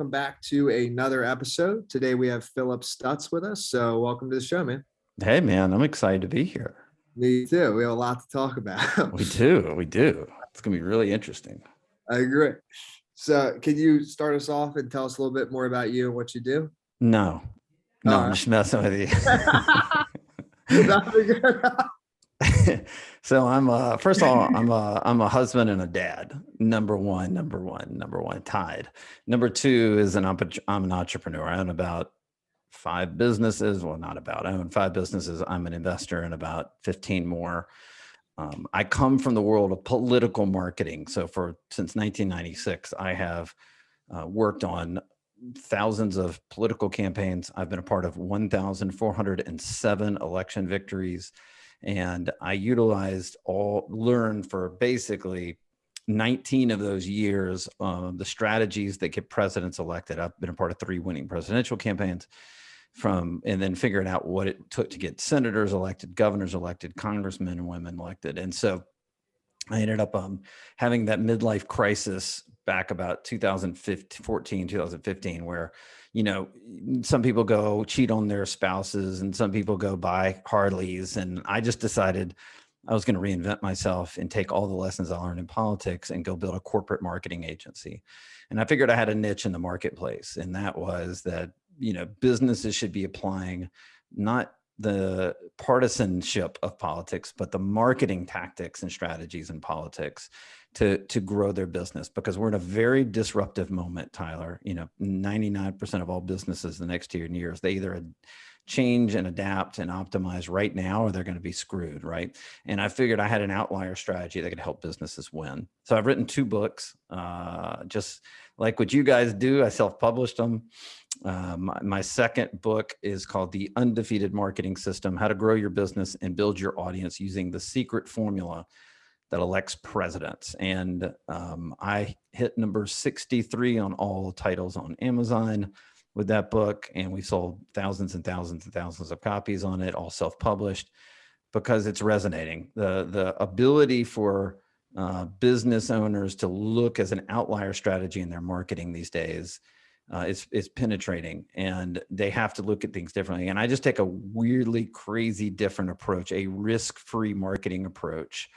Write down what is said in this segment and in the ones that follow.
welcome back to another episode. Today we have Philip Stutts with us. So welcome to the show, man. Hey, man, I'm excited to be here. Me too. We have a lot to talk about. We do. It's going to be really interesting. I agree. So can you start us off and tell us a little bit more about you and what you do? No, I'm just messing with you. So first of all, I'm a husband and a dad. Number one, tied. Number two is I'm an entrepreneur. I own about 5 businesses. Well, not about, I own 5 businesses. I'm an investor in about 15 more. I come from the world of political marketing. So since 1996, I have worked on thousands of political campaigns. I've been a part of 1,407 election victories. And I learned for basically 19 of those years, the strategies that get presidents elected. I've been a part of 3 winning presidential campaigns and then figuring out what it took to get senators elected, governors elected, congressmen and women elected. And so I ended up having that midlife crisis back about 2015, where, some people go cheat on their spouses and some people go buy Harleys. And I just decided I was going to reinvent myself and take all the lessons I learned in politics and go build a corporate marketing agency. And I figured I had a niche in the marketplace. And that was that, businesses should be applying not the partisanship of politics, but the marketing tactics and strategies in politics to grow their business, because we're in a very disruptive moment, Tyler. 99% of all businesses the next 10 years, they either change and adapt and optimize right now, or they're going to be screwed, right? And I figured I had an outlier strategy that could help businesses win. So I've written 2 books, just like what you guys do. I self-published them. My second book is called The Undefeated Marketing System: How to Grow Your Business and Build Your Audience Using the Secret Formula That Elects Presidents. And I hit number 63 on all titles on Amazon with that book. And we sold thousands and thousands and thousands of copies on it, all self-published, because it's resonating. The ability for business owners to look as an outlier strategy in their marketing these days is penetrating, and they have to look at things differently. And I just take a weirdly crazy different approach, a risk-free marketing approach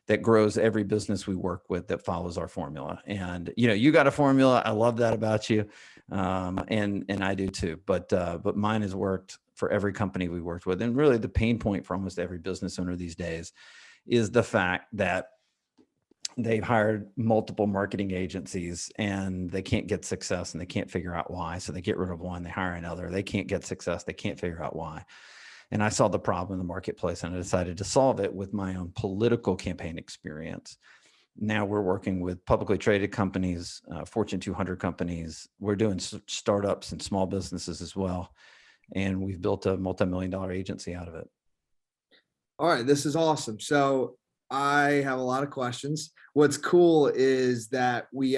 that grows every business we work with that follows our formula. And, you got a formula. I love that about you. And I do too, but mine has worked for every company we worked with. And really the pain point for almost every business owner these days is the fact that they've hired multiple marketing agencies and they can't get success, and they can't figure out why. So they get rid of one, they hire another. They can't get success. They can't figure out why. And I saw the problem in the marketplace, and I decided to solve it with my own political campaign experience. Now we're working with publicly traded companies, Fortune 200 companies. We're doing startups and small businesses as well. And we've built a multi-million-dollar agency out of it. All right, this is awesome. So I have a lot of questions. What's cool is that we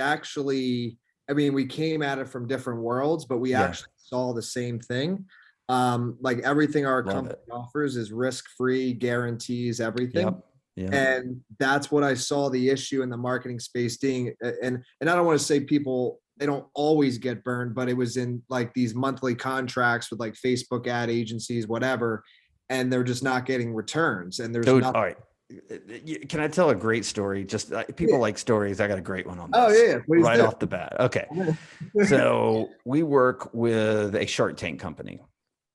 came at it from different worlds, but we actually saw the same thing. Like everything our company offers is risk-free, guarantees everything. Yep. Yeah. And that's what I saw the issue in the marketing space being. And I don't want to say people, they don't always get burned, but it was in like these monthly contracts with like Facebook ad agencies, whatever, and they're just not getting returns. And there's nothing. All right. Can I tell a great story? Just people like stories. I got a great one on this. Oh yeah. Right off the bat. Okay. So we work with a Shark Tank company.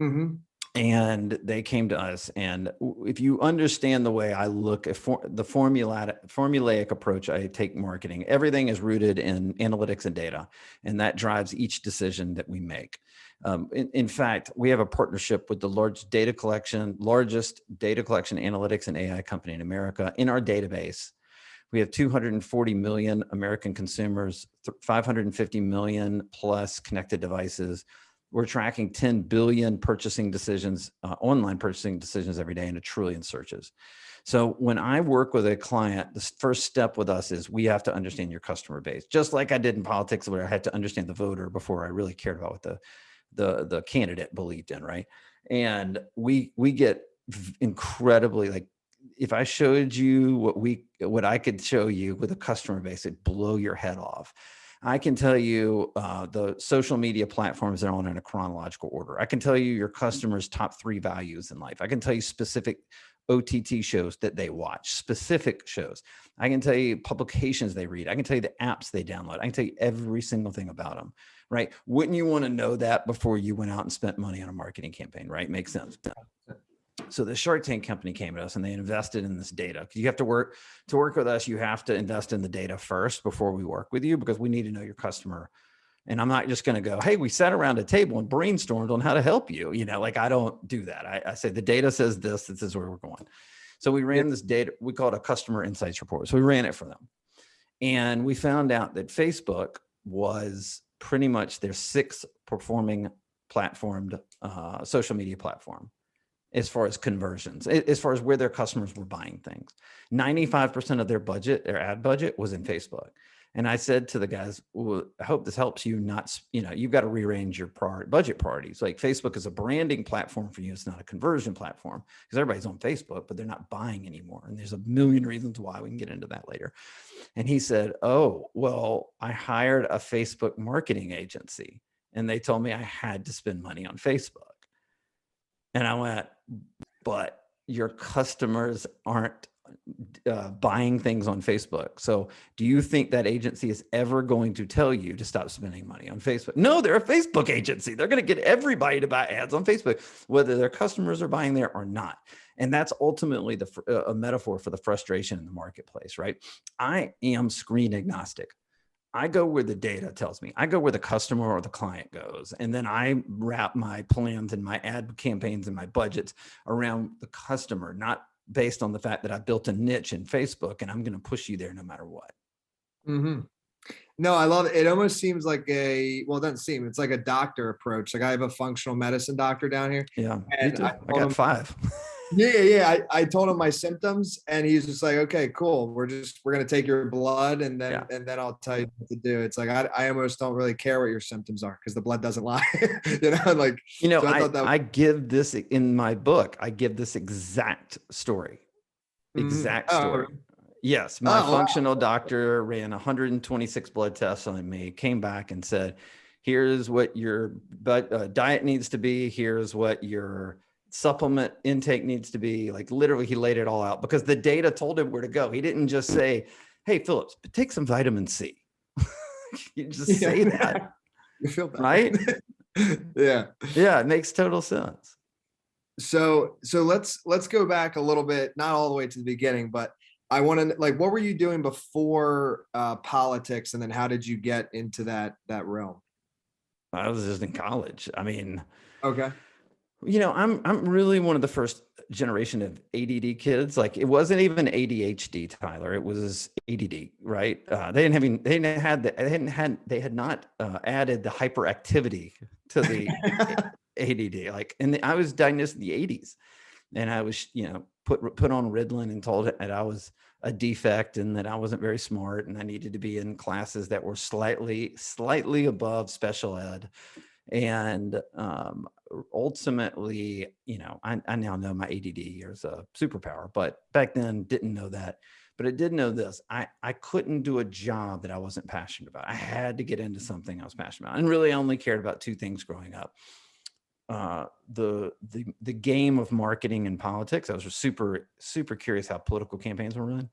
Mm-hmm. And they came to us. And if you understand the way I look at the formulaic approach I take marketing, everything is rooted in analytics and data. And that drives each decision that we make. In fact, we have a partnership with the largest data collection analytics and AI company in America. In our database, we have 240 million American consumers, 550 million plus connected devices. We're tracking 10 billion purchasing decisions, online purchasing decisions every day, and 1 trillion searches. So when I work with a client, the first step with us is we have to understand your customer base, just like I did in politics, where I had to understand the voter before I really cared about what the candidate believed in, right? And we get incredibly, like, if I showed you what I could show you with a customer base, it'd blow your head off. I can tell you the social media platforms that are on in a chronological order. I can tell you your customers' top 3 values in life. I can tell you specific OTT shows that they watch, specific shows. I can tell you publications they read. I can tell you the apps they download. I can tell you every single thing about them, right? Wouldn't you want to know that before you went out and spent money on a marketing campaign, right? Makes sense. So the Shark Tank company came to us and they invested in this data. You have to work with us. You have to invest in the data first before we work with you, because we need to know your customer. And I'm not just going to go, hey, we sat around a table and brainstormed on how to help you. Like I don't do that. I say the data says this is where we're going. So we ran this data. We call it a customer insights report. So we ran it for them. And we found out that Facebook was pretty much their 6th performing platformed social media platform as far as conversions, as far as where their customers were buying things. 95% of their budget, their ad budget, was in Facebook. And I said to the guys, well, I hope this helps you not, you've got to rearrange your budget priorities. Like Facebook is a branding platform for you. It's not a conversion platform, because everybody's on Facebook, but they're not buying anymore. And there's a million reasons why. We can get into that later. And he said, oh, well, I hired a Facebook marketing agency and they told me I had to spend money on Facebook. And I went, but your customers aren't buying things on Facebook. So do you think that agency is ever going to tell you to stop spending money on Facebook? No, they're a Facebook agency. They're going to get everybody to buy ads on Facebook, whether their customers are buying there or not. And that's ultimately a metaphor for the frustration in the marketplace, right? I am screen agnostic. I go where the data tells me. I go where the customer or the client goes. And then I wrap my plans and my ad campaigns and my budgets around the customer, not based on the fact that I built a niche in Facebook and I'm going to push you there no matter what. Mm-hmm. No, I love it. It almost seems like it doesn't seem, it's like a doctor approach. Like I have a functional medicine doctor down here. Yeah, me too. I got 5. Yeah. I told him my symptoms and he's just like, okay, cool. We're going to take your blood and then I'll tell you what to do. It's like, I almost don't really care what your symptoms are because the blood doesn't lie. I give this in my book. I give this exact story. Exact story. Yes. My functional doctor ran 126 blood tests on me, came back and said, here's what your diet needs to be. Here's what your supplement intake needs to be. Like literally he laid it all out because the data told him where to go. He didn't just say, hey, Phillips, take some vitamin C. You just say that. You feel that, right? Yeah. It makes total sense. So let's go back a little bit, not all the way to the beginning, but I want to what were you doing before politics, and then how did you get into that realm? I was just in college. I mean, okay. I'm really one of the first generation of ADD kids. Like it wasn't even ADHD, Tyler. It was ADD, right? They had not added the hyperactivity to the ADD. I was diagnosed in the 80s, and I was, put on Ritalin and told that I was a defect and that I wasn't very smart and I needed to be in classes that were slightly above special ed. And ultimately, I now know my ADD is a superpower, but back then didn't know that. But I did know this. I couldn't do a job that I wasn't passionate about. I had to get into something I was passionate about, and really I only cared about 2 things growing up. The game of marketing and politics. I was super, super curious how political campaigns were run.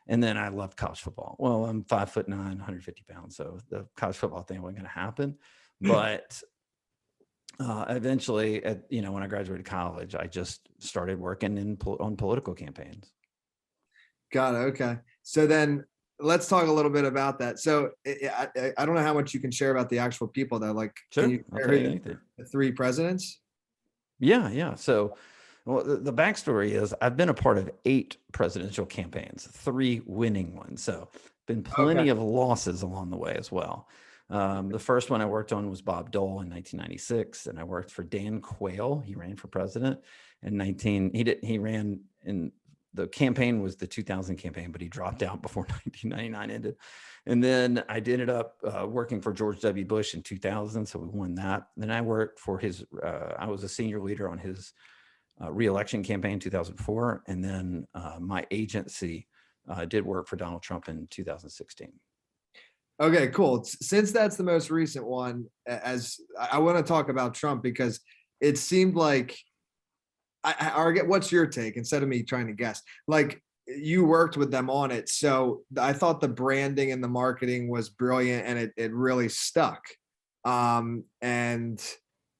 And then I loved college football. Well, I'm 5'9", 150 pounds. So the college football thing wasn't going to happen. But eventually, when I graduated college, I just started working on political campaigns. Got it. Okay. So then let's talk a little bit about that. So I don't know how much you can share about the actual people though. Like, sure, can you share anything? The 3 presidents? Yeah. So the backstory is I've been a part of 8 presidential campaigns, 3 winning ones. So been plenty of losses along the way as well. The first one I worked on was Bob Dole in 1996, and I worked for Dan Quayle. He ran for president he ran in the campaign was the 2000 campaign, but he dropped out before 1999 ended. And then I ended up working for George W. Bush in 2000. So we won that. Then I worked for I was a senior leader on his re-election campaign 2004. And then my agency did work for Donald Trump in 2016. Okay, cool. Since that's the most recent one, as I want to talk about Trump because it seemed like or get what's your take instead of me trying to guess. Like you worked with them on it, so I thought the branding and the marketing was brilliant, and it really stuck. And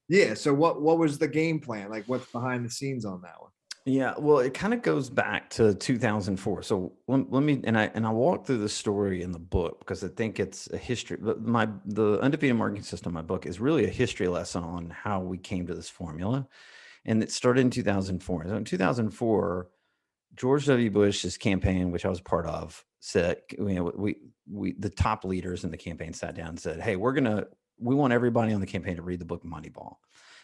yeah, so what was the game plan? Like, what's behind the scenes on that one? Yeah, well, it kind of goes back to 2004. So let me and I walk through the story in the book because I think it's a history. But the undefeated marketing system, my book, is really a history lesson on how we came to this formula, and it started in 2004. So in 2004, George W. Bush's campaign, which I was part of, said, we the top leaders in the campaign sat down and said, "Hey, we want everybody on the campaign to read the book Moneyball,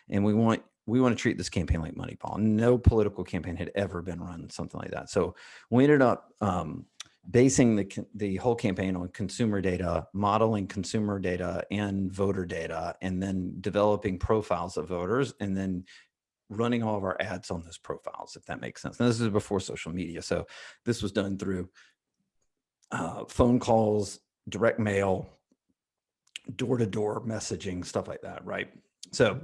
and we want to treat this campaign like Moneyball." No political campaign had ever been run something like that. So we ended up basing the whole campaign on consumer data, modeling consumer data and voter data, and then developing profiles of voters, and then running all of our ads on those profiles, if that makes sense. Now, this is before social media. So this was done through phone calls, direct mail, door-to-door messaging, stuff like that, right? So,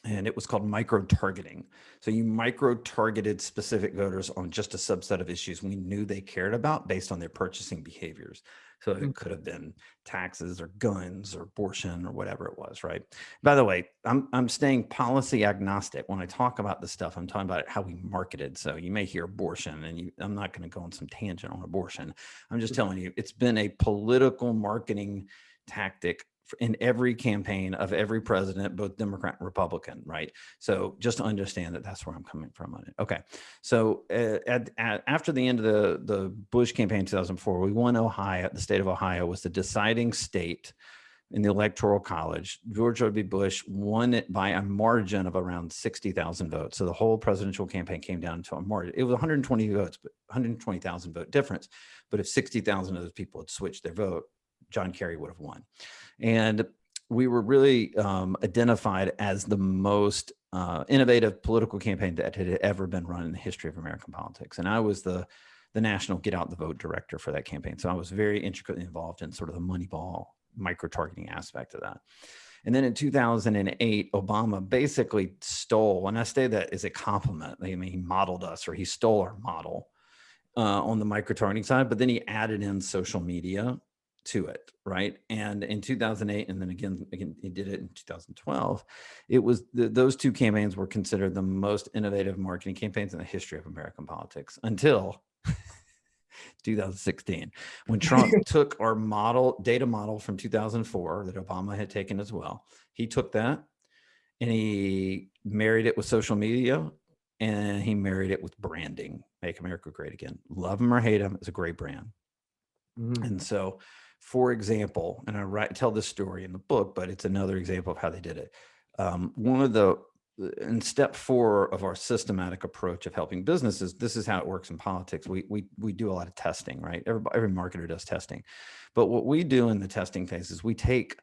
and it was called micro targeting. So you micro targeted specific voters on just a subset of issues we knew they cared about based on their purchasing behaviors. So it could have been taxes or guns or abortion or whatever it was, right? By the way, I'm staying policy agnostic. When I talk about this stuff, I'm talking about how we marketed. So you may hear abortion, and I'm not going to go on some tangent on abortion. I'm just telling you, it's been a political marketing tactic in every campaign of every president, both Democrat and Republican, right? So just to understand that that's where I'm coming from on it. Okay. So after the end of the Bush campaign in 2004, we won Ohio. The state of Ohio was the deciding state in the Electoral College. George W. Bush won it by a margin of around 60,000 votes. So the whole presidential campaign came down to a margin. It was 120 votes, but 120,000 vote difference. But if 60,000 of those people had switched their vote, John Kerry would have won. And we were really identified as the most innovative political campaign that had ever been run in the history of American politics. And I was the national get out the vote director for that campaign. So I was very intricately involved in sort of the Moneyball micro-targeting aspect of that. And then in 2008, Obama basically stole, and I say that as a compliment. I mean, he modeled us, or he stole our model on the micro-targeting side, but then he added in social media to it, right? And in 2008, and then again, he did it in 2012. It was those two campaigns were considered the most innovative marketing campaigns in the history of American politics until 2016, when Trump took our data model from 2004 that Obama had taken as well. He took that and he married it with social media, and he married it with branding. Make America Great Again. Love him or hate him, it's a great brand. And so, for example, and I tell this story in the book, but it's another example of how they did it. In step 4 of our systematic approach of helping businesses, this is how it works in politics. We do a lot of testing, right? Every marketer does testing. But what we do in the testing phase is we take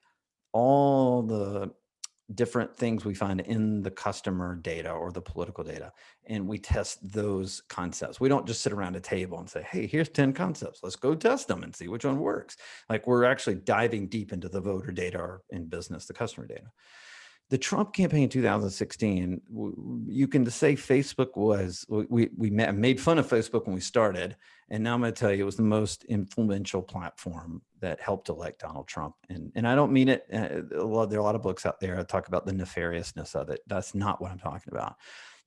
all the different things we find in the customer data or the political data, and we test those concepts. We don't just sit around a table and say, hey, here's 10 concepts, let's go test them and see which one works. Like, we're actually diving deep into the voter data, or in business, the customer data. The Trump campaign in 2016, you can say Facebook was, we made fun of Facebook when we started. And now I'm going to tell you, it was the most influential platform that helped elect Donald Trump. And I don't mean it. There are a lot of books out there that talk about the nefariousness of it. That's not what I'm talking about.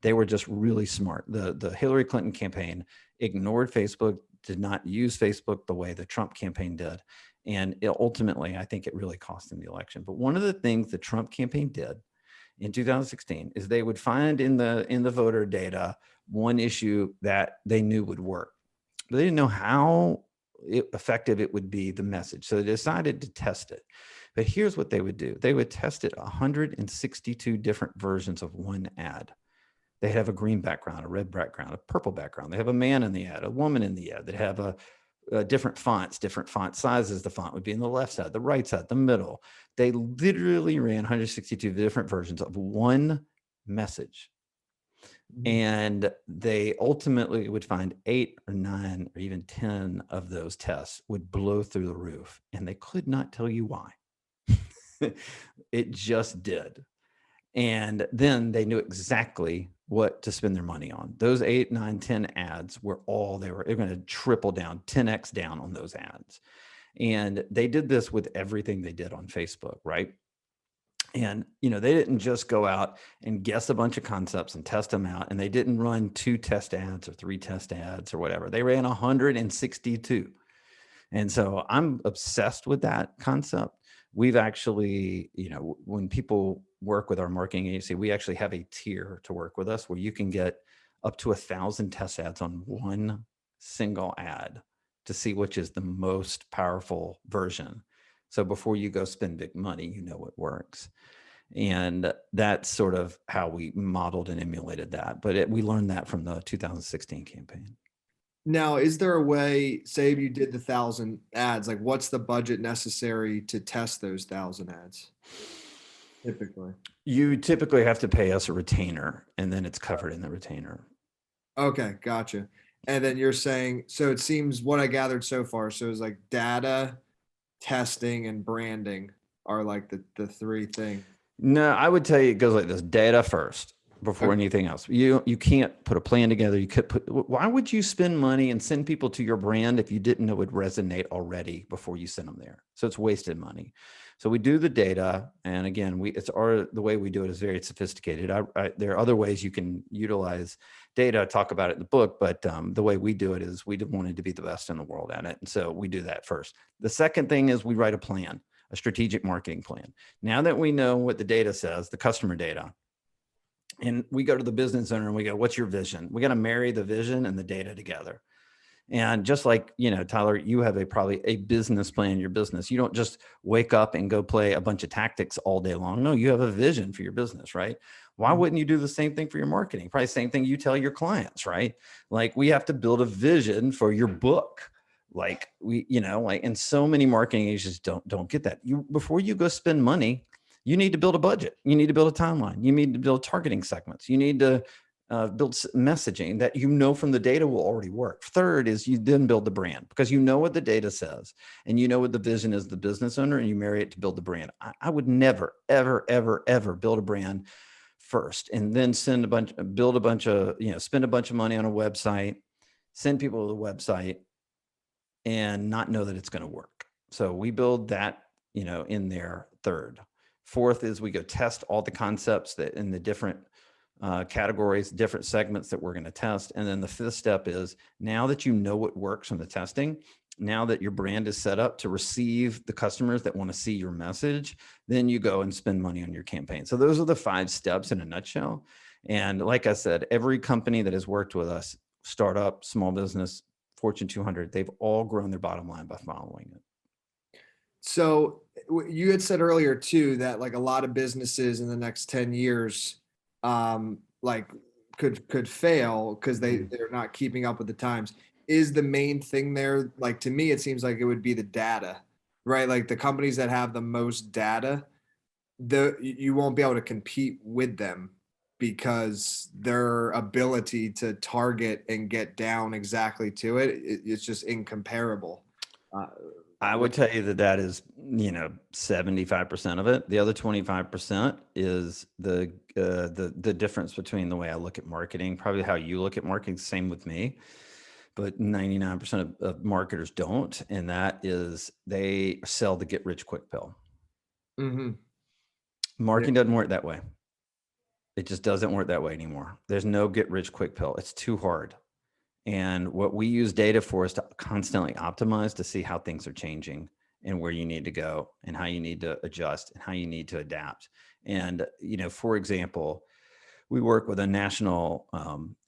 They were just really smart. The Hillary Clinton campaign ignored Facebook, did not use Facebook the way the Trump campaign did. And ultimately, I think it really cost him the election. But one of the things the Trump campaign did in 2016 is they would find in the voter data one issue that they knew would work, but they didn't know how effective it would be, the message. So they decided to test it. But here's what they would do. They would test it 162 different versions of one ad. They have a green background, a red background, a purple background. They have a man in the ad, a woman in the ad. They have different fonts, different font sizes. The font would be in the left side, the right side, the middle. They literally ran 162 different versions of one message. And they ultimately would find 8 or 9 or even 10 of those tests would blow through the roof, and they could not tell you why. It just did. And then they knew exactly what to spend their money on. Those 8, 9, 10 ads were all they're going to triple down, 10x down on those ads. And they did this with everything they did on Facebook, right? And, they didn't just go out and guess a bunch of concepts and test them out. And they didn't run 2 test ads or 3 test ads or whatever. They ran 162. And so I'm obsessed with that concept. We've actually, when people work with our marketing agency, we actually have a tier to work with us where you can get up to 1,000 test ads on one single ad to see which is the most powerful version. So before you go spend big money, it works. And that's sort of how we modeled and emulated that. But we learned that from the 2016 campaign. Now, is there a way, say if you did the 1,000 ads, like what's the budget necessary to test those 1,000 ads? Typically. You typically have to pay us a retainer, and then it's covered in the retainer. Okay, gotcha. And then you're saying, so it seems what I gathered so far, so it's like data, testing, and branding are like the 3 things. No, I would tell you it goes like this: data first before anything else. You can't put a plan together. Why would you spend money and send people to your brand if you didn't know it would resonate already before you send them there? So it's wasted money. So we do the data, and again, the way we do it is very sophisticated. There are other ways you can utilize data. I talk about it in the book, but the way we do it is we wanted to be the best in the world at it, and so we do that first. The second thing is we write a plan, a strategic marketing plan. Now that we know what the data says, the customer data, and we go to the business owner and we go, what's your vision? We got to marry the vision and the data together. And just like, Tyler, you have probably a business plan in your business. You don't just wake up and go play a bunch of tactics all day long. No, you have a vision for your business, right? Why wouldn't you do the same thing for your marketing? Probably the same thing you tell your clients, right? Like we have to build a vision for your book. Like and so many marketing agents don't get that. Before you go spend money, you need to build a budget. You need to build a timeline. You need to build targeting segments. You need to build messaging that from the data will already work. Third is you then build the brand because you know what the data says and you know what the vision is, the business owner, and you marry it to build the brand. I would never, ever, ever, ever build a brand first and then spend a bunch of money on a website, send people to the website and not know that it's going to work. So we build that, in there third. Fourth is we go test all the concepts that in the different categories, different segments that we're going to test. And then the fifth step is now that you know what works from the testing, now that your brand is set up to receive the customers that want to see your message, then you go and spend money on your campaign. So those are the 5 steps in a nutshell. And like I said, every company that has worked with us, startup, small business, Fortune 200, they've all grown their bottom line by following it. So you had said earlier too, that like a lot of businesses in the next 10 years, like could fail because they're not keeping up with the times. Is the main thing there, like to me, it seems like it would be the data, right? Like the companies that have the most data, you won't be able to compete with them because their ability to target and get down exactly to it's just incomparable. I would tell you that is, 75% of it. The other 25% is the difference between the way I look at marketing, probably how you look at marketing, same with me, but 99% of marketers don't. And that is they sell the get rich quick pill. Mm-hmm. Marketing doesn't work that way. It just doesn't work that way anymore. There's no get rich quick pill. It's too hard. And what we use data for is to constantly optimize to see how things are changing and where you need to go and how you need to adjust and how you need to adapt. And, for example, we work with a national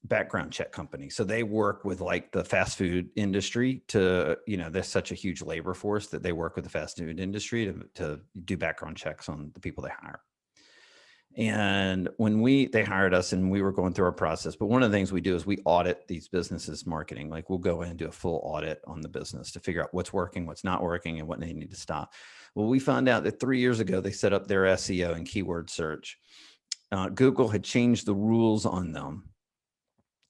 background check company. So they work with like the fast food industry to, there's such a huge labor force that they work with the fast food industry to do background checks on the people they hire. And when they hired us and we were going through our process, but one of the things we do is we audit these businesses' marketing. Like we'll go in and do a full audit on the business to figure out what's working, what's not working, and what they need to stop. Well, we found out that 3 years ago, they set up their SEO and keyword search Google had changed the rules on them.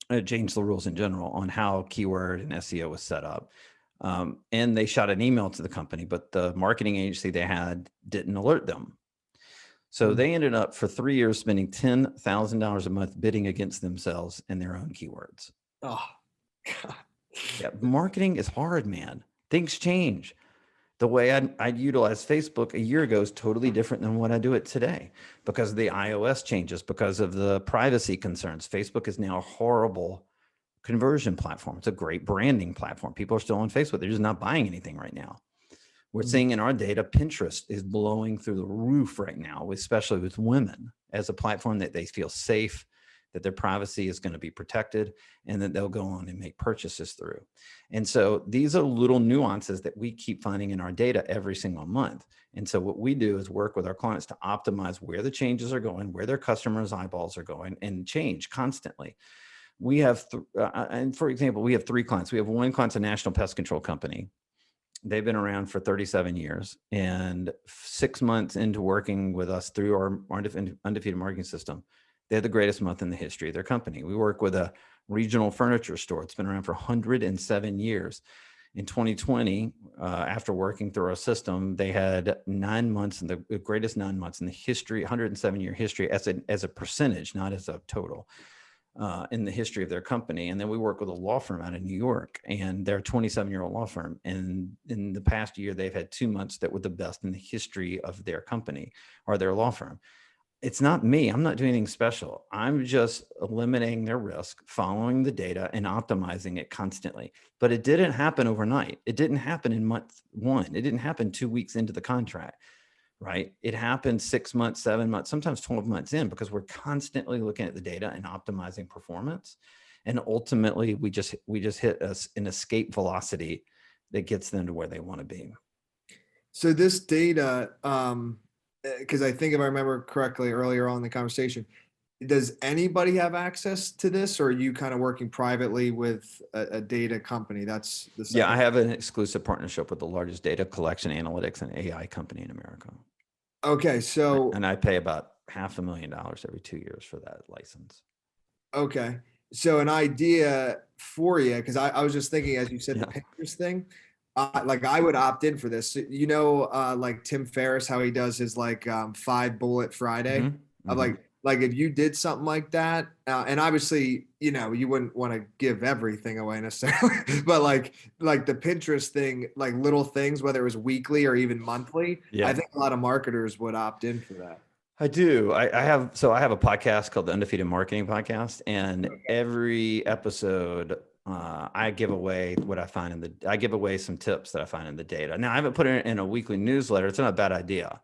It changed the rules in general on how keyword and SEO was set up. And they shot an email to the company, but the marketing agency they had didn't alert them. So they ended up for 3 years spending $10,000 a month bidding against themselves and their own keywords. Oh, God. Yeah, marketing is hard, man. Things change. The way I'd utilize Facebook a year ago is totally different than what I do it today because of the iOS changes, because of the privacy concerns. Facebook is now a horrible conversion platform. It's a great branding platform. People are still on Facebook. They're just not buying anything right now. We're seeing in our data, Pinterest is blowing through the roof right now, especially with women, as a platform that they feel safe, that their privacy is going to be protected, and that they'll go on and make purchases through. And so these are little nuances that we keep finding in our data every single month. And so what we do is work with our clients to optimize where the changes are going, where their customers' eyeballs are going, and change constantly. We have, and for example, we have 3 clients. We have one client's a national pest control company. They've been around for 37 years, and 6 months into working with us through our undefeated marketing system, they had the greatest month in the history of their company. We work with a regional furniture store. It's been around for 107 years. In 2020, after working through our system, they had 9 months, and the greatest 9 months in the history, 107-year history as a percentage, not as a total. In the history of their company. And then we work with a law firm out of New York, and they're a 27-year-old law firm. And in the past year, they've had 2 months that were the best in the history of their company or their law firm. It's not me. I'm not doing anything special. I'm just eliminating their risk, following the data and optimizing it constantly. But it didn't happen overnight. It didn't happen in month 1. It didn't happen 2 weeks into the contract. Right? It happened 6 months, 7 months, sometimes 12 months in, because we're constantly looking at the data and optimizing performance. And ultimately we just hit an escape velocity that gets them to where they want to be. So this data, because I think if I remember correctly earlier on in the conversation, does anybody have access to this, or are you kind of working privately with a data company? That's the second. Yeah, I have an exclusive partnership with the largest data collection, analytics, and AI company in America. Okay, so and I pay about $500,000 every 2 years for that license. Okay, so an idea for you, because I was just thinking as you said the Pinterest thing, like I would opt in for this. You know, like Tim Ferriss, how he does his like 5 bullet Friday. Mm-hmm. Of like if you did something like that, and obviously, you know, you wouldn't want to give everything away necessarily, but like the Pinterest thing, like little things, whether it was weekly or even monthly, I think a lot of marketers would opt in for that. I do. I have a podcast called the Undefeated Marketing Podcast, and every episode I give away what I find I give away some tips that I find in the data. Now I haven't put it in a weekly newsletter. It's not a bad idea.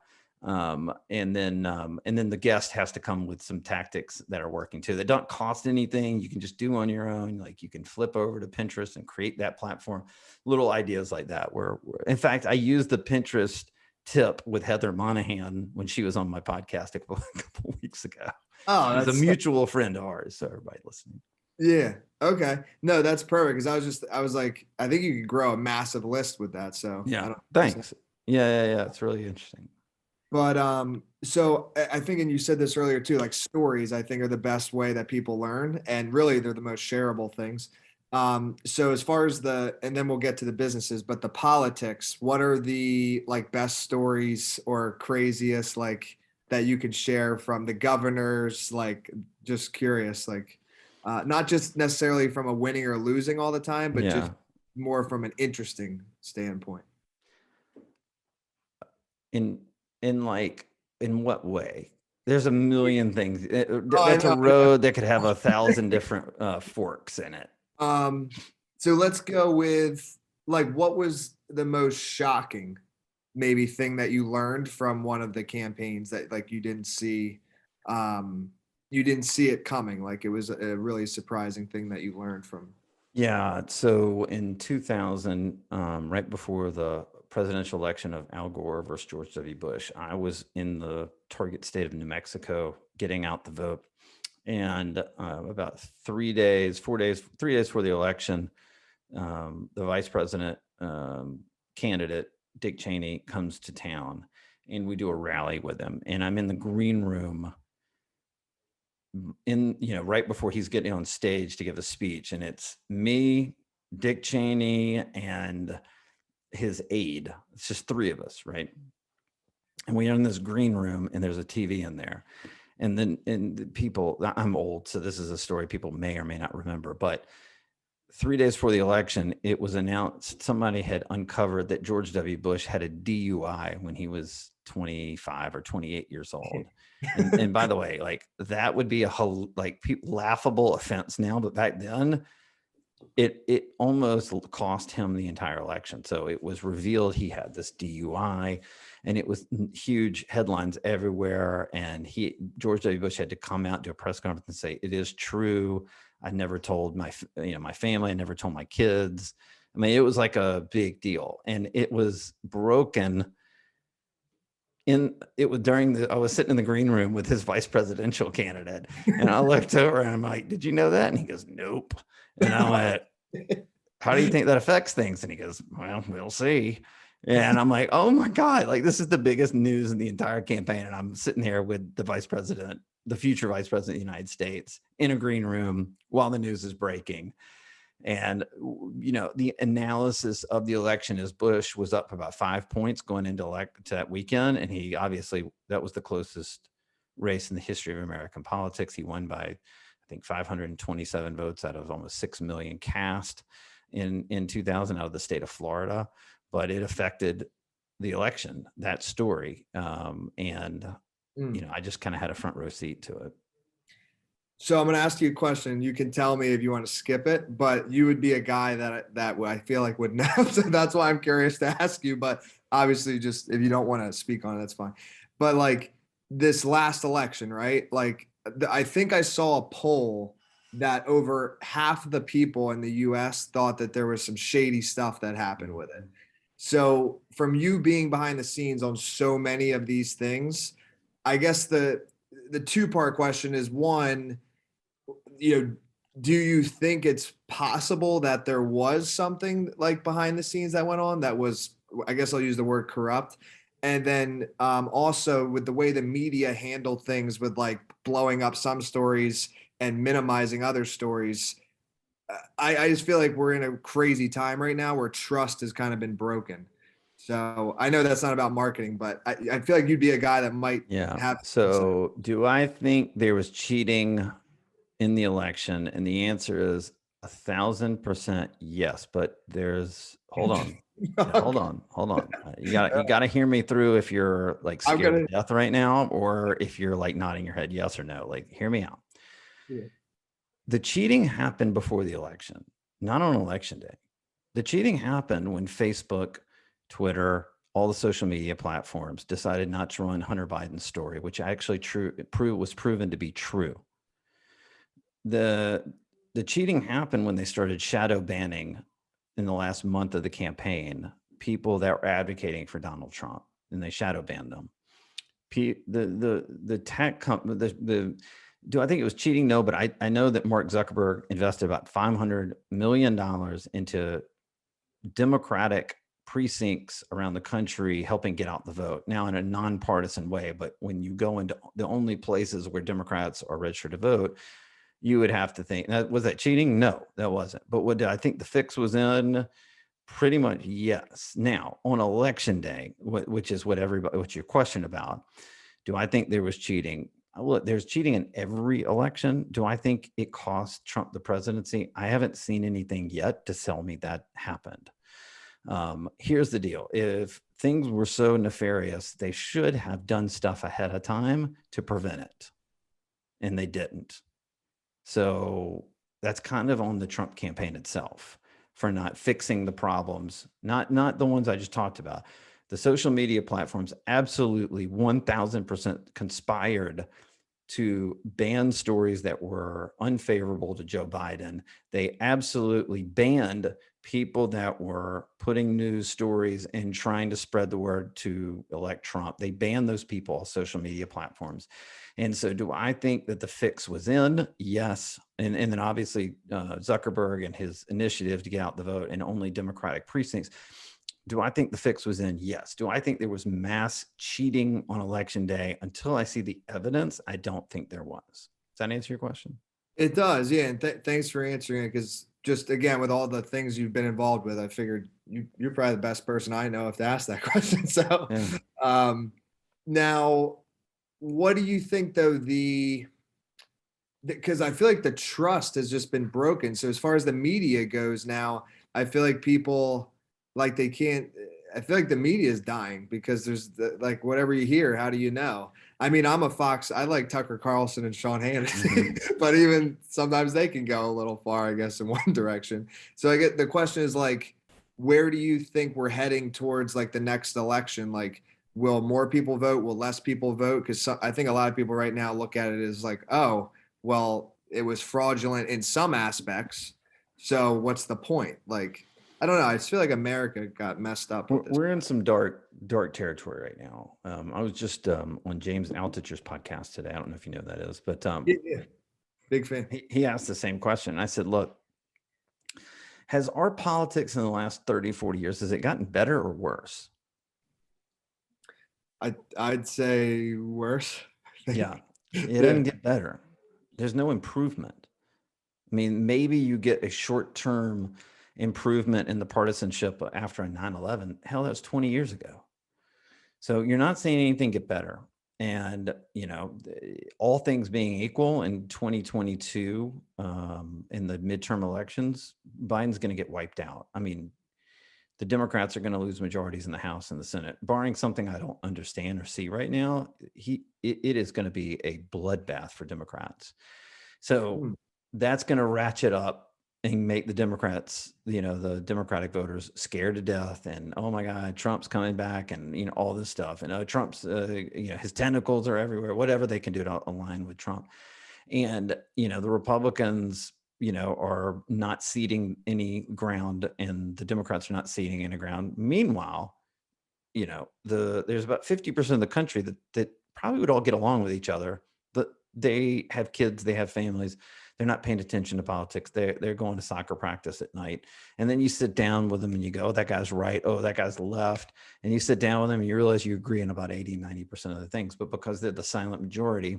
And then the guest has to come with some tactics that are working too, that don't cost anything. You can just do on your own. Like you can flip over to Pinterest and create that platform, little ideas like that. Where in fact, I used the Pinterest tip with Heather Monahan when she was on my podcast a couple weeks ago. Oh, she's a mutual friend of ours. So everybody listening. Yeah. Okay. No, that's perfect. Cause I was like, I think you could grow a massive list with that. So yeah, thanks. Yeah. It's really interesting. But so I think, and you said this earlier too, like stories, I think are the best way that people learn, and really they're the most shareable things. So as far as and then we'll get to the businesses, but the politics, what are the like best stories or craziest like that you could share from the governors? Like just curious, like not just necessarily from a winning or losing all the time, but just more from an interesting standpoint. In what way? There's a million things. That's a road that could have 1,000 different forks in it. So let's go with like, what was the most shocking maybe thing that you learned from one of the campaigns that like you didn't see it coming? Like it was a really surprising thing that you learned from. Yeah. So in 2000, right before the presidential election of Al Gore versus George W. Bush, I was in the target state of New Mexico getting out the vote. And about 3 days, 4 days, 3 days before the election, the vice president candidate, Dick Cheney, comes to town, and we do a rally with him. And I'm in the green room right before he's getting on stage to give a speech, and it's me, Dick Cheney, and his aide. It's just three of us, right? And we are in this green room, and there's a TV in there. And then, and the people, I'm old, so this is a story people may or may not remember, but 3 days before the election, it was announced somebody had uncovered that George W. Bush had a DUI when he was 25 or 28 years old. And by the way, like that would be laughable offense now, but back then it almost cost him the entire election. So it was revealed he had this DUI, and it was huge headlines everywhere. And George W. Bush had to come out, do a press conference and say, it is true. I never told my family. I never told my kids. I mean, it was like a big deal, and it was broken. I was sitting in the green room with his vice presidential candidate, and I looked over and I'm like, did you know that? And he goes, nope. And I went, how do you think that affects things? And he goes, well, we'll see. And I'm like, oh my God, like this is the biggest news in the entire campaign. And I'm sitting here with the vice president, the future vice president of the United States, in a green room while the news is breaking. And, the analysis of the election is Bush was up about 5 points going into that weekend. And he obviously, that was the closest race in the history of American politics. He won by, I think, 527 votes out of almost 6 million cast in 2000 out of the state of Florida. But it affected the election, that story. I just kind of had a front row seat to it. So I'm going to ask you a question. You can tell me if you want to skip it, but you would be a guy that I feel like would know. So that's why I'm curious to ask you. But obviously, just if you don't want to speak on it, that's fine. But like this last election, right? Like I think I saw a poll that over half of the people in the U.S. thought that there was some shady stuff that happened with it. So from you being behind the scenes on so many of these things, I guess the two-part question is, one, do you think it's possible that there was something like behind the scenes that went on that was, I guess I'll use the word corrupt? And then also with the way the media handled things with like blowing up some stories and minimizing other stories, I just feel like we're in a crazy time right now where trust has kind of been broken. So I know that's not about marketing, but I feel like you'd be a guy that might have. So do I think there was cheating in the election? And the answer is 1,000% yes. But hold on. Hold on. You got to hear me through if you're like scared to death right now, or if you're like nodding your head yes or no. Like, hear me out. Yeah. The cheating happened before the election, not on election day. The cheating happened when Facebook, Twitter, all the social media platforms decided not to run Hunter Biden's story, which actually was proven to be true. The cheating happened when they started shadow banning in the last month of the campaign people that were advocating for Donald Trump, and they shadow banned them. The tech company, do I think it was cheating? No, but I know that Mark Zuckerberg invested about $500 million into Democratic precincts around the country, helping get out the vote, now in a nonpartisan way. But when you go into the only places where Democrats are registered to vote, you would have to think, was that cheating? No, that wasn't. But what did I think the fix was in? Pretty much yes. Now on election day, which is what your question about, do I think there was cheating? Look, there's cheating in every election. Do I think it cost Trump the presidency? I haven't seen anything yet to tell me that happened. Here's the deal. If things were so nefarious, they should have done stuff ahead of time to prevent it. And they didn't. So that's kind of on the Trump campaign itself for not fixing the problems, not the ones I just talked about. The social media platforms absolutely 1,000% conspired to ban stories that were unfavorable to Joe Biden. They absolutely banned people that were putting news stories and trying to spread the word to elect Trump. They banned those people on social media platforms. And so do I think that the fix was in? Yes. And then obviously Zuckerberg and his initiative to get out the vote in only Democratic precincts. Do I think the fix was in? Yes. Do I think there was mass cheating on election day? Until I see the evidence, I don't think there was. that answer your question? It does, yeah. And thanks for answering it, because just again, with all the things you've been involved with, I figured you're probably the best person I know if to ask that question. So, Yeah. Now, what do you think though? Because I feel like the trust has just been broken. So as far as the media goes now, I feel like people like they can't. I feel like the media is dying because there's like whatever you hear, how do you know? I mean, I'm a Fox. I like Tucker Carlson and Sean Hannity, but even sometimes they can go a little far, I guess, in one direction. So I get the question is like, where do you think we're heading towards like the next election? Like, will more people vote? Will less people vote? Because I think a lot of people right now look at it as like, oh, well, it was fraudulent in some aspects. So what's the point? Like, I don't know. I just feel like America got messed up with this. We're in some dark territory right now. I was just on James Altucher's podcast today. I don't know if you know who that is, but Yeah. Big fan. he asked the same question. I said, look, has our politics in the last 30, 40 years, has it gotten better or worse? I'd say worse. Yeah, it doesn't get better. There's no improvement. I mean, maybe you get a short-term improvement in the partisanship after a 9/11. Hell, that was 20 years ago. So you're not seeing anything get better. And, you know, all things being equal in 2022, in the midterm elections, Biden's going to get wiped out. I mean, the Democrats are going to lose majorities in the House and the Senate, barring something I don't understand or see right now. It is going to be a bloodbath for Democrats. So that's going to ratchet up and make the Democrats, you know, the Democratic voters scared to death. And, oh my God, Trump's coming back, and, you know, all this stuff. And Trump's, you know, his tentacles are everywhere, whatever they can do to align with Trump. And, you know, the Republicans, you know, are not ceding any ground, and the Democrats are not ceding any ground. Meanwhile, you know, there's about 50% of the country that probably would all get along with each other, but they have kids, they have families, they're not paying attention to politics. They're going to soccer practice at night. And then you sit down with them and you go, oh, that guy's right. Oh, that guy's left. And you sit down with them and you realize you agree on about 80, 90% of the things, but because they're the silent majority,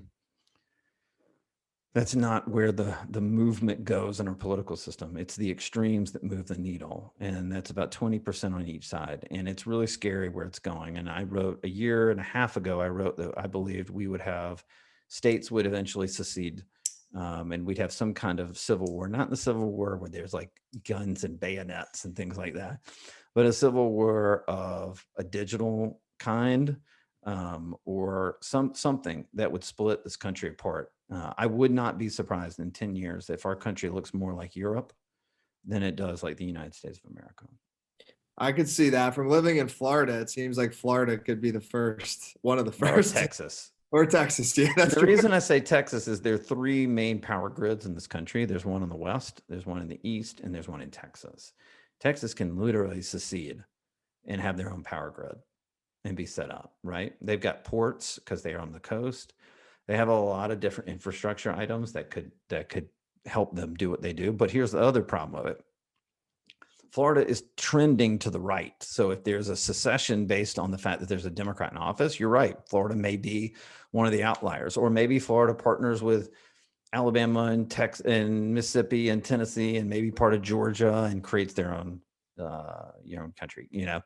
that's not where the movement goes in our political system. It's the extremes that move the needle. And that's about 20% on each side. And it's really scary where it's going. And I wrote a year and a half ago, I wrote that I believed we would have states would eventually secede. And we'd have some kind of civil war, not the Civil War where there's like guns and bayonets and things like that, but a civil war of a digital kind, or something that would split this country apart. I would not be surprised in 10 years if our country looks more like Europe than it does like the United States of America. I could see that. From living in Florida, it seems like Florida could be the first, one of the first. Or Texas. Or Texas, yeah. That's the true. reason I say Texas is there are three main power grids in this country. There's one in the West, there's one in the East, and there's one in Texas. Texas can literally secede and have their own power grid and be set up, right? They've got ports because they are on the coast. They have a lot of different infrastructure items that could help them do what they do. But here's the other problem of it. Florida is trending to the right. So if there's a secession based on the fact that there's a Democrat in office, you're right. Florida may be one of the outliers, or maybe Florida partners with Alabama and Texas and Mississippi and Tennessee and maybe part of Georgia and creates their own country. You know,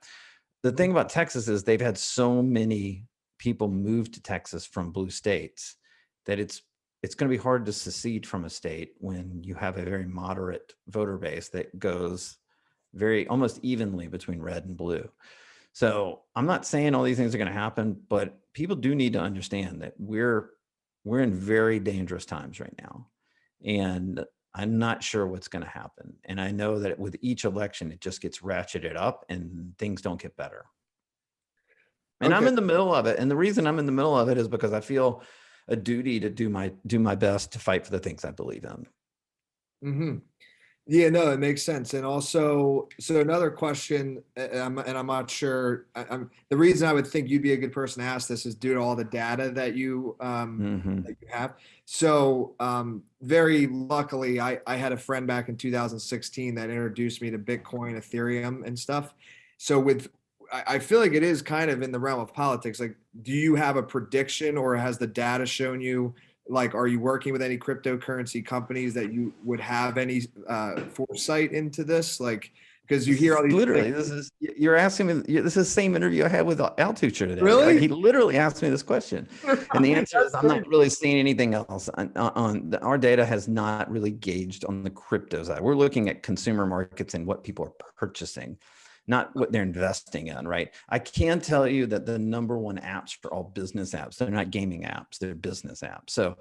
the thing about Texas is they've had so many people move to Texas from blue states that it's going to be hard to secede from a state when you have a very moderate voter base that goes very almost evenly between red and blue. So I'm not saying all these things are going to happen, but people do need to understand that we're in very dangerous times right now. And I'm not sure what's going to happen. And I know that with each election, it just gets ratcheted up and things don't get better. And I'm in the middle of it. And the reason I'm in the middle of it is because I feel a duty to do my best to fight for the things I believe in. Mm-hmm. Yeah, no, it makes sense. And also, so another question, and I'm not sure. The reason I would think you'd be a good person to ask this is due to all the data that you have. So, very luckily, I had a friend back in 2016 that introduced me to Bitcoin, Ethereum, and stuff. So, I feel like it is kind of in the realm of politics. Like, do you have a prediction, or has the data shown you like, are you working with any cryptocurrency companies that you would have any foresight into this? Like, because you hear all these Literally, like, you're asking me. This is the same interview I had with Al Tucher today. Like, really? he literally asked me this question, and the answer is That's I'm crazy. not really seeing anything else. Our data has not really gauged on the crypto side. We're looking at consumer markets and what people are purchasing, not what they're investing in. Right? I can tell you that the number one apps are all business apps. They're not gaming apps. They're business apps. So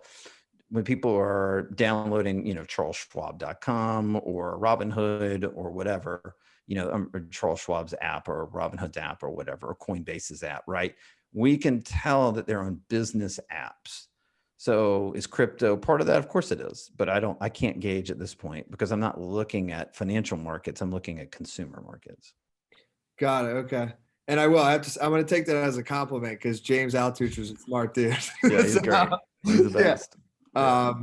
when people are downloading, charlesschwab.com or Robinhood or whatever, or Charles Schwab's app or Robinhood's app or whatever, or Coinbase's app, right? We can tell that they're on business apps. So is crypto part of that? Of course it is, but I can't gauge at this point because I'm not looking at financial markets. I'm looking at consumer markets. Got it. Okay. And I'm going to take that as a compliment because James Altucher is a smart dude. Yeah, he's great. He's the Yeah. best. Yeah.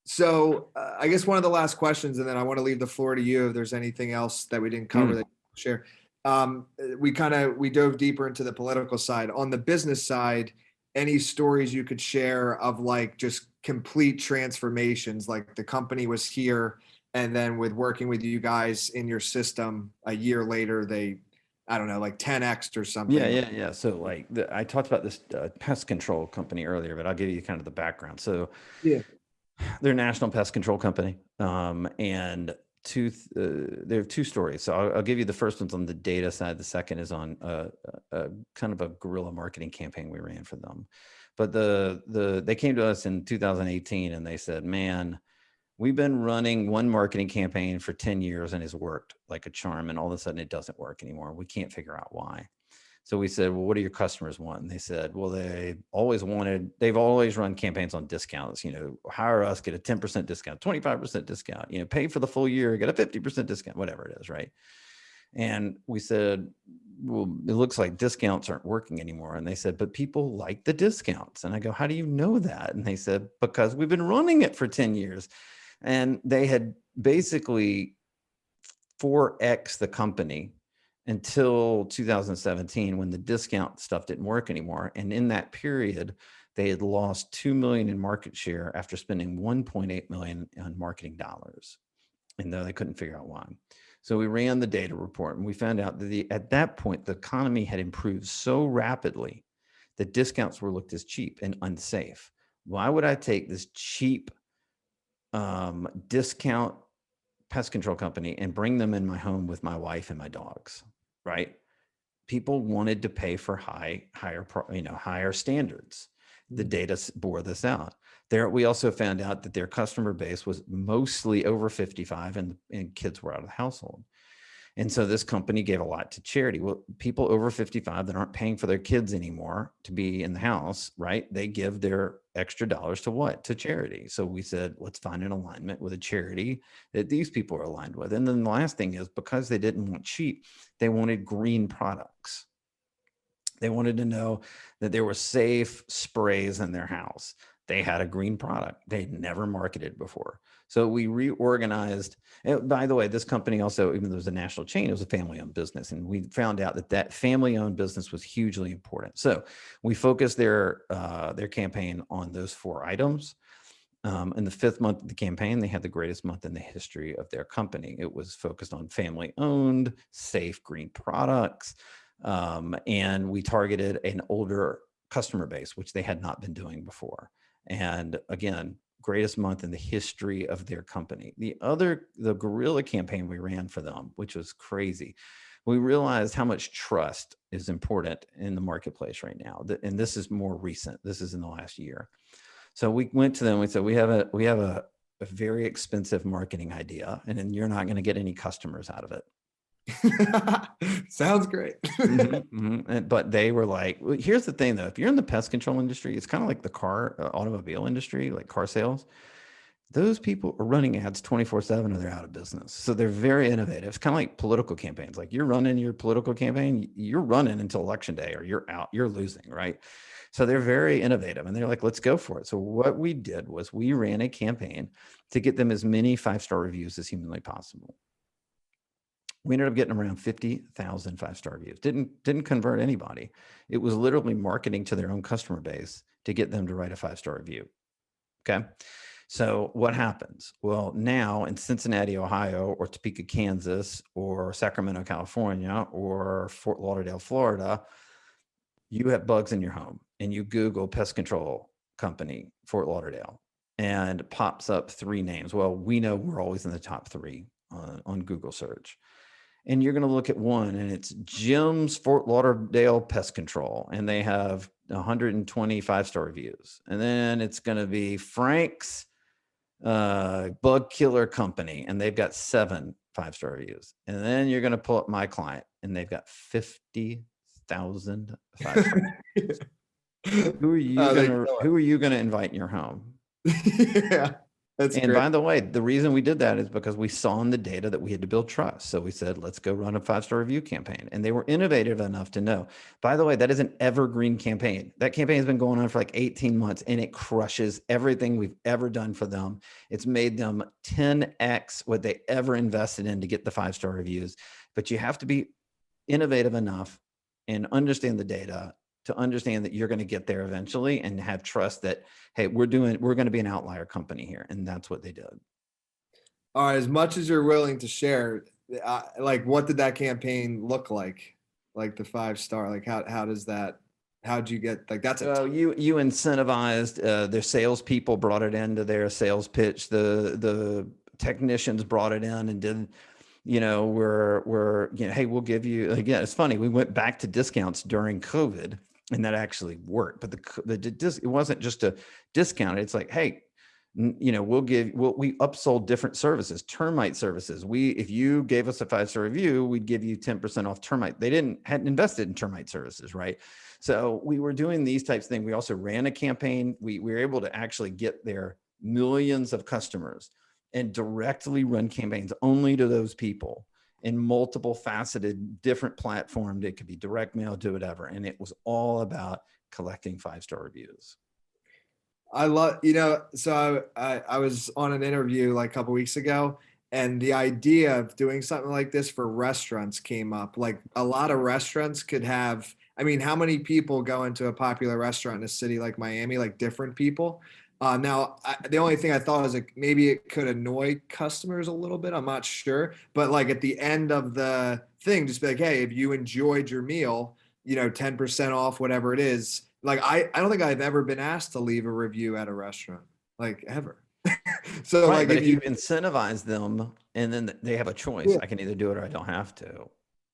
So I guess one of the last questions, and then I want to leave the floor to you if there's anything else that we didn't cover that you share. We dove deeper into the political side. On the business side, any stories you could share of like just complete transformations, like the company was here, and then with working with you guys in your system, a year later, I don't know, like 10x or something. Yeah. So like I talked about this pest control company earlier, but I'll give you kind of the background. So Yeah. they're a national pest control company, and there are two stories. So I'll give you the first one's on the data side. The second is on a kind of a guerrilla marketing campaign we ran for them. But they came to us in 2018 and they said, "Man, we've been running one marketing campaign for 10 years and it's worked like a charm, and all of a sudden it doesn't work anymore. We can't figure out why." So we said, "Well, what do your customers want?" And they said, "Well, they've always run campaigns on discounts, hire us, get a 10% discount, 25% discount, pay for the full year, get a 50% discount, whatever it is." Right. And we said, "Well, it looks like discounts aren't working anymore." And they said, "But people like the discounts." And I go, "How do you know that?" And they said, "Because we've been running it for 10 years. And they had basically 4x the company until 2017 when the discount stuff didn't work anymore. And in that period, they had lost 2 million in market share after spending 1.8 million on marketing dollars. And though they couldn't figure out why. So we ran the data report and we found out that at that point, the economy had improved so rapidly that discounts were looked as cheap and unsafe. Why would I take this cheap discount pest control company and bring them in my home with my wife and my dogs, right? People wanted to pay for higher standards. The data bore this out. We also found out that their customer base was mostly over 55 and kids were out of the household. And so this company gave a lot to charity. Well, people over 55 that aren't paying for their kids anymore to be in the house, right? They give their extra dollars to what? To charity. So we said, let's find an alignment with a charity that these people are aligned with. And then the last thing is, because they didn't want cheap, they wanted green products. They wanted to know that there were safe sprays in their house. They had a green product they'd never marketed before. So we reorganized. And by the way, this company also, even though it was a national chain, it was a family-owned business. And we found out that family-owned business was hugely important. So we focused their campaign on those 4 items. In the 5th month of the campaign, they had the greatest month in the history of their company. It was focused on family-owned, safe, green products. And we targeted an older customer base, which they had not been doing before. And again, greatest month in the history of their company. The guerrilla campaign we ran for them, which was crazy. We realized how much trust is important in the marketplace right now. And this is more recent. This is in the last year. So we went to them. We said, we have a very expensive marketing idea, and then you're not going to get any customers out of it. Sounds great. But they were like, well, here's the thing though, if you're in the pest control industry, it's kind of like the automobile industry, like car sales. Those people are running ads 24/7 or they're out of business. So they're very innovative. It's kind of like political campaigns. Like, you're running your political campaign, you're running until election day or you're out, you're losing, right? So they're very innovative and they're like, let's go for it. So what we did was we ran a campaign to get them as many 5-star reviews as humanly possible. We ended up getting around 50,000 5-star reviews. Didn't convert anybody. It was literally marketing to their own customer base to get them to write a 5-star review. Okay. So what happens? Well, now in Cincinnati, Ohio, or Topeka, Kansas, or Sacramento, California, or Fort Lauderdale, Florida, you have bugs in your home and you Google pest control company, Fort Lauderdale, and it pops up 3 names. Well, we know we're always in the top 3 on Google search. And you're going to look at one, and it's Jim's Fort Lauderdale Pest Control, and they have 120 5-star reviews. And then it's going to be Frank's Bug Killer Company, and they've got 7 5-star reviews. And then you're going to pull up my client, and they've got 50,000 5-star reviews. Who are you going to invite in your home? Yeah. That's and great. By the way, the reason we did that is because we saw in the data that we had to build trust. So we said, let's go run a 5-star review campaign. And they were innovative enough to know, by the way, that is an evergreen campaign. That campaign has been going on for like 18 months and it crushes everything we've ever done for them. It's made them 10x what they ever invested in to get the 5-star reviews. But you have to be innovative enough and understand the data to understand that you're going to get there eventually and have trust that, hey, we're going to be an outlier company here. And that's what they did. All right. As much as you're willing to share, like, what did that campaign look like? Like the 5-star, like how does that, how'd you get, like, that's you incentivized, their salespeople brought it into their sales pitch. The technicians brought it in and did, we're, hey, we'll give you, again, it's funny. We went back to discounts during COVID and that actually worked, but it wasn't just a discount. It's like, hey, we upsold different services, termite services. If you gave us a 5-star review, we'd give you 10% off termite. They hadn't invested in termite services, right? So we were doing these types of things. We also ran a campaign. We were able to actually get their millions of customers and directly run campaigns only to those people in multiple faceted different platforms. It could be direct mail, do whatever. And it was all about collecting 5-star reviews. I love, so I was on an interview like a couple weeks ago, and the idea of doing something like this for restaurants came up. Like, a lot of restaurants could have, I mean, how many people go into a popular restaurant in a city like Miami, like different people? Now, the only thing I thought was, like, maybe it could annoy customers a little bit. I'm not sure. But like at the end of the thing, just be like, hey, if you enjoyed your meal, 10% off, whatever it is. Like, I don't think I've ever been asked to leave a review at a restaurant, like, ever. So right, like, but if you incentivize them and then they have a choice, yeah, I can either do it or I don't have to.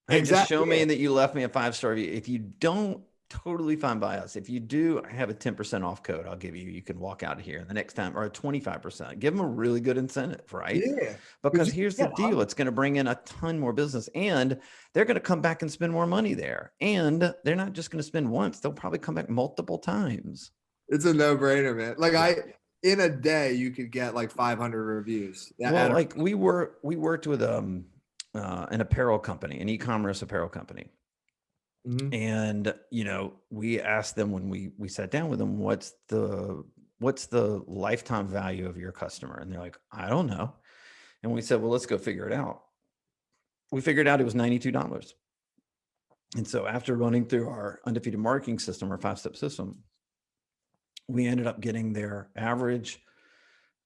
Hey, just exactly. show me that you left me a 5-star review. If you don't, totally fine by us. If you do, I have a 10% off code I'll give you. You can walk out of here the next time, or a 25%. Give them a really good incentive, right? Yeah. Because here's the deal. It's going to bring in a ton more business and they're going to come back and spend more money there. And they're not just going to spend once. They'll probably come back multiple times. It's a no-brainer, man. Like, in a day, you could get like 500 reviews. Well, like we worked with an apparel company, an e-commerce apparel company. Mm-hmm. And, we asked them when we sat down with them, what's the lifetime value of your customer? And they're like, I don't know. And we said, well, let's go figure it out. We figured out it was $92. And so after running through our undefeated marketing system, our 5-step system, we ended up getting their average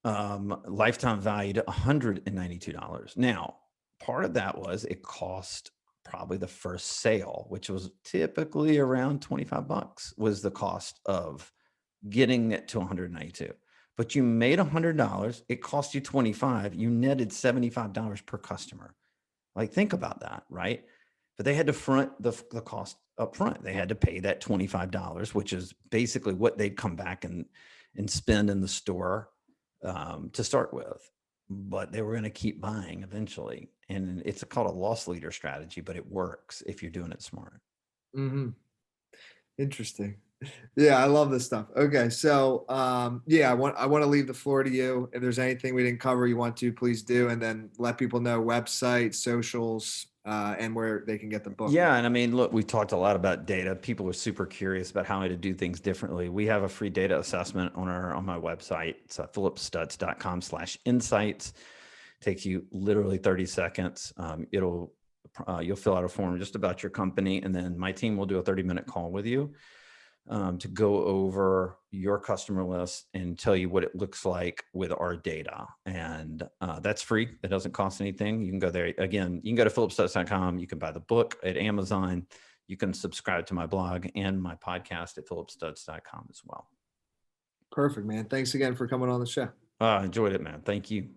lifetime value to $192. Now, part of that was it cost probably the first sale, which was typically around $25, was the cost of getting it to 192. But you made $100, it cost you $25, you netted $75 per customer. Like, think about that, right? But they had to front the cost up front. They had to pay that $25, which is basically what they'd come back and spend in the store to start with. But they were going to keep buying eventually. And it's called a loss leader strategy, but it works if you're doing it smart. Mm-hmm. Interesting. Yeah, I love this stuff. Okay, so I want to leave the floor to you. If there's anything we didn't cover you want to, please do, and then let people know website, socials, and where they can get the book. Yeah, and I mean, look, we talked a lot about data. People are super curious about how to do things differently. We have a free data assessment on my website. It's phillipstutts.com/insights. Takes you literally 30 seconds. You'll fill out a form just about your company, and then my team will do a 30-minute call with you. to go over your customer list and tell you what it looks like with our data. And that's free. That doesn't cost anything. You can go there. Again, you can go to phillipstutts.com. You can buy the book at Amazon. You can subscribe to my blog and my podcast at phillipstutts.com as well. Perfect, man. Thanks again for coming on the show. I enjoyed it, man. Thank you.